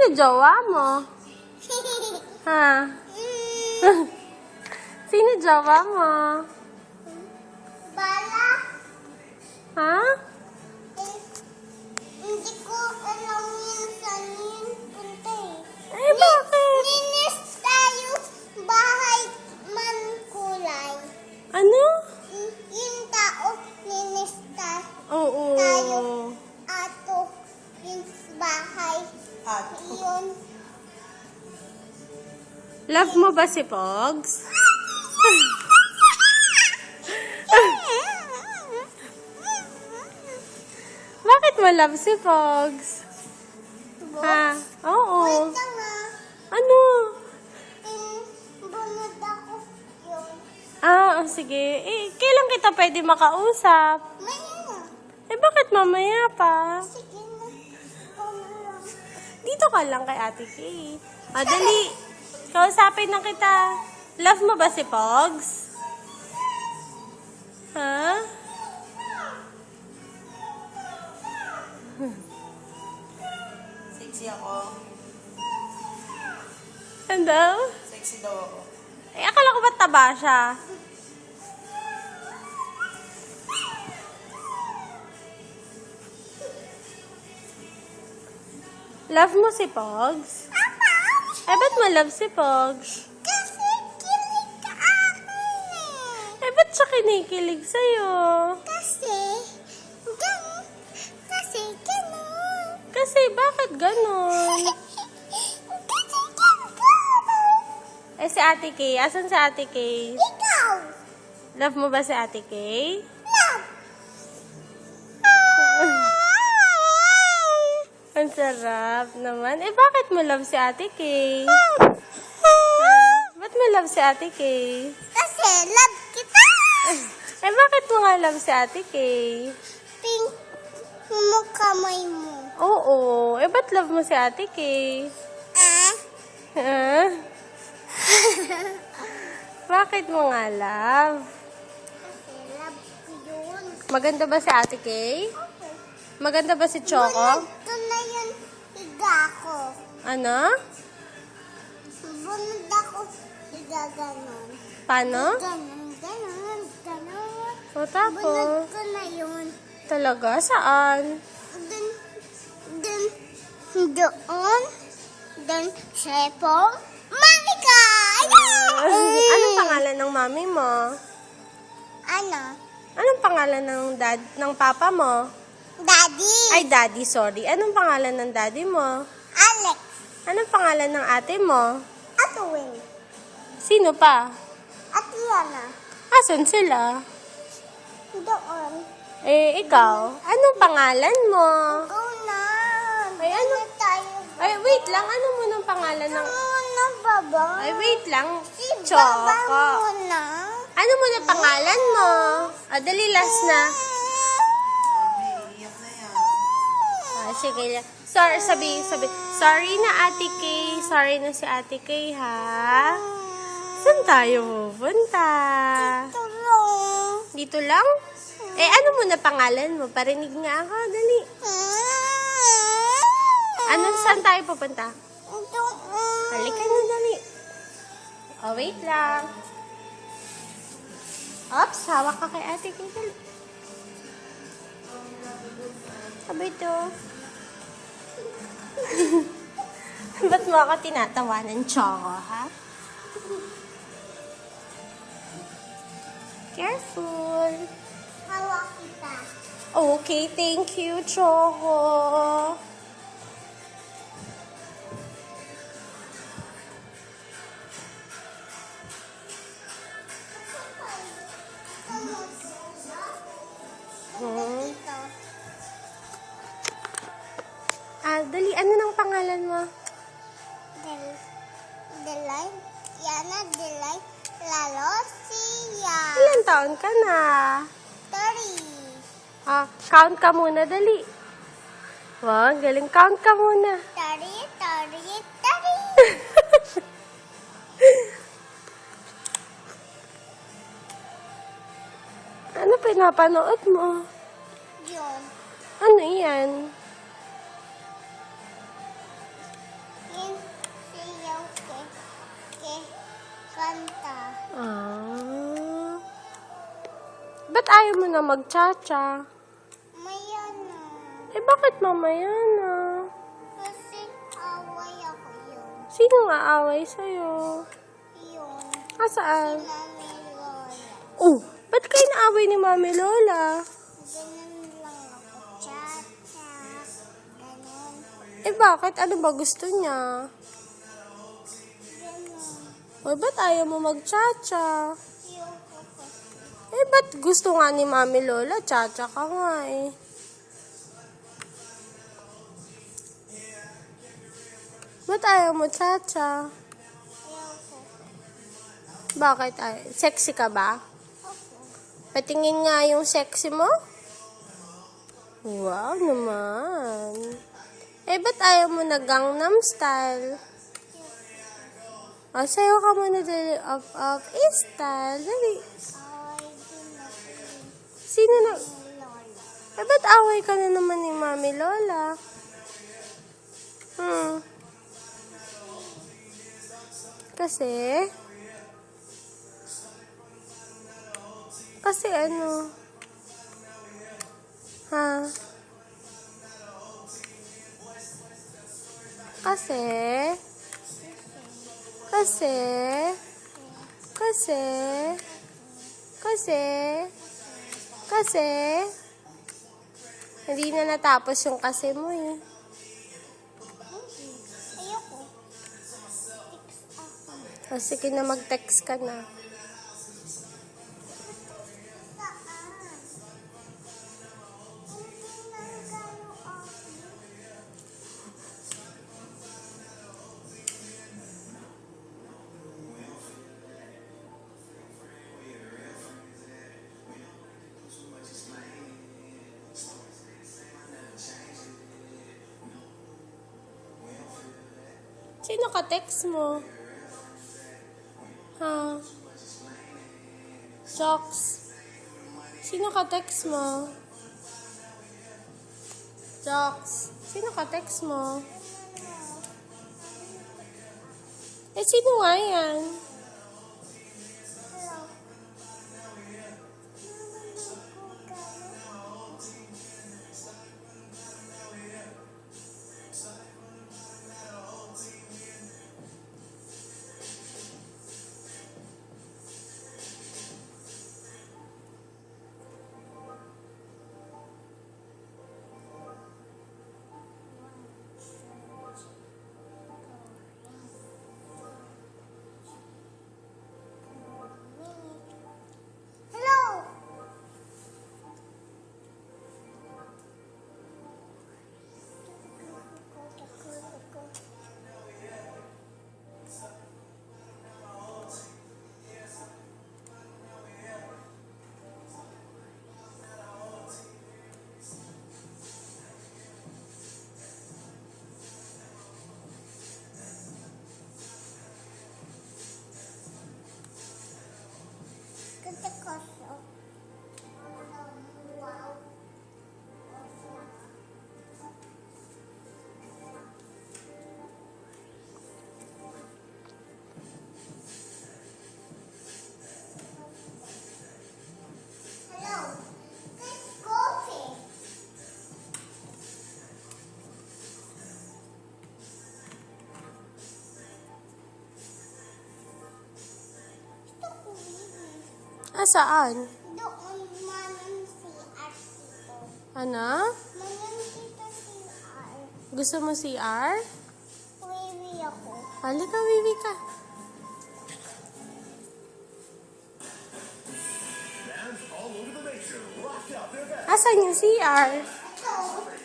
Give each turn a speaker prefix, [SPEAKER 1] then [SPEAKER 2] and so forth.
[SPEAKER 1] Sino jowa mo? Ha? Sino jowa mo?
[SPEAKER 2] Bala.
[SPEAKER 1] Ha?
[SPEAKER 2] Hindi ko alam yun saan yun punta eh.
[SPEAKER 1] Eh, bakit?
[SPEAKER 2] Ninis tayo bahay man kulay.
[SPEAKER 1] Ano?
[SPEAKER 2] Yung tao ninis
[SPEAKER 1] Oo.
[SPEAKER 2] tayo ato yung bahay. Yun.
[SPEAKER 1] Love mo ba si Pogs? Bakit mo love si Pogs? Ha? Oo.
[SPEAKER 2] Wait lang ah.
[SPEAKER 1] Ano?
[SPEAKER 2] Bunod ako yun.
[SPEAKER 1] Sige. Eh, kailan kita pwede makausap?
[SPEAKER 2] Maya na.
[SPEAKER 1] Eh, bakit mamaya pa?
[SPEAKER 2] Sige na. Ikaw na lang.
[SPEAKER 1] Dito ka lang kay Ate Kay. Dali. Kausapin na kita. Love mo ba si Pogs? Ha?
[SPEAKER 3] Sexy ako.
[SPEAKER 1] Ano?
[SPEAKER 3] Sexy daw ako.
[SPEAKER 1] Eh, akala ko ba't taba siya? Love mo si Pogs? Eh, ba't mo love si Pogs?
[SPEAKER 2] Kasi kilig ka akin eh.
[SPEAKER 1] Eh, ba't siya kinikilig sa'yo?
[SPEAKER 2] Kasi ganun.
[SPEAKER 1] Kasi, bakit ganun?
[SPEAKER 2] Kasi ganun.
[SPEAKER 1] Eh, si Ate Kay. Asan si Ate Kay?
[SPEAKER 2] Ikaw.
[SPEAKER 1] Love mo ba si Ate Kay?
[SPEAKER 2] Love.
[SPEAKER 1] Ang sarap naman. Eh, bakit mo love si Ate Kay? Ba't mo love si Ate Kay?
[SPEAKER 2] Kasi love kita.
[SPEAKER 1] Eh, bakit mo nga love si Ate Kay?
[SPEAKER 2] Pink mo kamay mo.
[SPEAKER 1] Oo. Eh, ba't love mo si Ate Kay?
[SPEAKER 2] Ah?
[SPEAKER 1] Ha? Bakit mo nga love?
[SPEAKER 2] Kasi love ko yun.
[SPEAKER 1] Maganda ba si Ate Kay?
[SPEAKER 2] Okay.
[SPEAKER 1] Maganda ba si Choco?
[SPEAKER 2] Bunod ko na yun. Higa ko.
[SPEAKER 1] Ano?
[SPEAKER 2] Bunod ako. Higa ganon.
[SPEAKER 1] Paano?
[SPEAKER 2] Ganon.
[SPEAKER 1] O,
[SPEAKER 2] Bunod
[SPEAKER 1] tapos?
[SPEAKER 2] ko na yun.
[SPEAKER 1] Talaga? Saan?
[SPEAKER 2] Doon. Doon. Sepong. Monica!
[SPEAKER 1] Anong pangalan ng mami mo?
[SPEAKER 2] Ano?
[SPEAKER 1] Anong pangalan ng papa mo?
[SPEAKER 2] Daddy.
[SPEAKER 1] Ay, daddy, sorry. Anong pangalan ng daddy mo?
[SPEAKER 2] Alex.
[SPEAKER 1] Anong pangalan ng ate mo?
[SPEAKER 2] Atwin.
[SPEAKER 1] Sino pa?
[SPEAKER 2] Atiana.
[SPEAKER 1] Asan sila?
[SPEAKER 2] Doon.
[SPEAKER 1] Eh, ikaw? Anong pangalan mo?
[SPEAKER 2] Go na.
[SPEAKER 1] Ay, ano?
[SPEAKER 2] Na tayo.
[SPEAKER 1] Ay, wait lang. Ano mo ng pangalan ng...
[SPEAKER 2] Muna, baba.
[SPEAKER 1] Ay, wait lang.
[SPEAKER 2] Si
[SPEAKER 1] Choco.
[SPEAKER 2] baba muna.
[SPEAKER 1] Ano mo ng pangalan mo? Dali, last na.
[SPEAKER 3] Iiyak na yan.
[SPEAKER 1] Sige lang. Sorry, sabi. Sorry na, Ate Kay. Sorry na si Ate Kay, ha? Saan tayo pupunta?
[SPEAKER 2] Tulong.
[SPEAKER 1] Dito lang? Eh, ano mo na pangalan mo? Parinig nga ako. Dali. Saan tayo pupunta?
[SPEAKER 2] Doon.
[SPEAKER 1] Halika na, dali. Oh, wait lang. Oops, hawak ka kay Ate Kay. Dali. Sabay to. Ba't mo ako tinatawanan, Choco, ha? Careful.
[SPEAKER 2] Hawak kita.
[SPEAKER 1] Okay, thank you, Choco.
[SPEAKER 2] Dito.
[SPEAKER 1] Dali, ano nang pangalan mo?
[SPEAKER 2] Delay. Yana Delay. Lalo siya.
[SPEAKER 1] Ilan taon ka na?
[SPEAKER 2] 30.
[SPEAKER 1] Count ka muna, dali. Wow, galing. Count ka muna.
[SPEAKER 2] 30.
[SPEAKER 1] Ano pinapanood mo?
[SPEAKER 2] Yun.
[SPEAKER 1] Ano yan?
[SPEAKER 2] kanta.
[SPEAKER 1] Ah. Ba't ayaw mo na mag-cha-cha?
[SPEAKER 2] Maya na.
[SPEAKER 1] Eh, bakit mamaya na?
[SPEAKER 2] Kasi away ako yun.
[SPEAKER 1] Sino nga away sa'yo?
[SPEAKER 2] Yun.
[SPEAKER 1] Saan?
[SPEAKER 2] Mami Lola.
[SPEAKER 1] Oh, ba't kayo naaway ni Mami Lola?
[SPEAKER 2] Ganun lang ako. Cha-cha. Ganun.
[SPEAKER 1] Eh, bakit? Ano ba gusto niya?
[SPEAKER 2] Ganun.
[SPEAKER 1] O, ba't ayaw mo mag-cha-cha?
[SPEAKER 2] Yung ko kasi.
[SPEAKER 1] Eh, ba't gusto nga ni Mami Lola? Cha-cha ka nga eh. Ba't ayaw mo cha-cha?
[SPEAKER 2] Yung ko.
[SPEAKER 1] Bakit? Sexy ka ba?
[SPEAKER 2] Opo.
[SPEAKER 1] Patingin nga yung sexy mo? Wow naman. Eh, ba't ayaw mo na Gangnam Style? O, sayo ka muna dali. Up, style. Dali.
[SPEAKER 2] Away din ako.
[SPEAKER 1] Sino na?
[SPEAKER 2] Lola.
[SPEAKER 1] Eh, ba't away ka na naman ni Mami Lola? Kasi? Kasi ano? Ha? Kasi? Kasi? Kasi? Kasi? Kasi? Hindi na natapos yung kasi mo eh.
[SPEAKER 2] Ayoko.
[SPEAKER 1] O sige na, mag-text ka na.
[SPEAKER 2] Saan? Hindi lang gano'n ako.
[SPEAKER 1] Sino ka text mo? Ha? Jocks. Sino ka text mo? Jocks. Sino ka text mo? Eh, sino nga yan?
[SPEAKER 2] Hello. Hello. Ganda kaso. Wow. Hello. Let's coffee. Ito ko
[SPEAKER 1] Saan?
[SPEAKER 2] doon manang si Artito.
[SPEAKER 1] Ano?
[SPEAKER 2] Manang dito si Ar.
[SPEAKER 1] Gusto mo CR?
[SPEAKER 2] Wiwi ako.
[SPEAKER 1] Halika, Wiwi ka.
[SPEAKER 4] Fans all over the nation rocked out their best.
[SPEAKER 1] Asan yung CR?
[SPEAKER 2] Ito.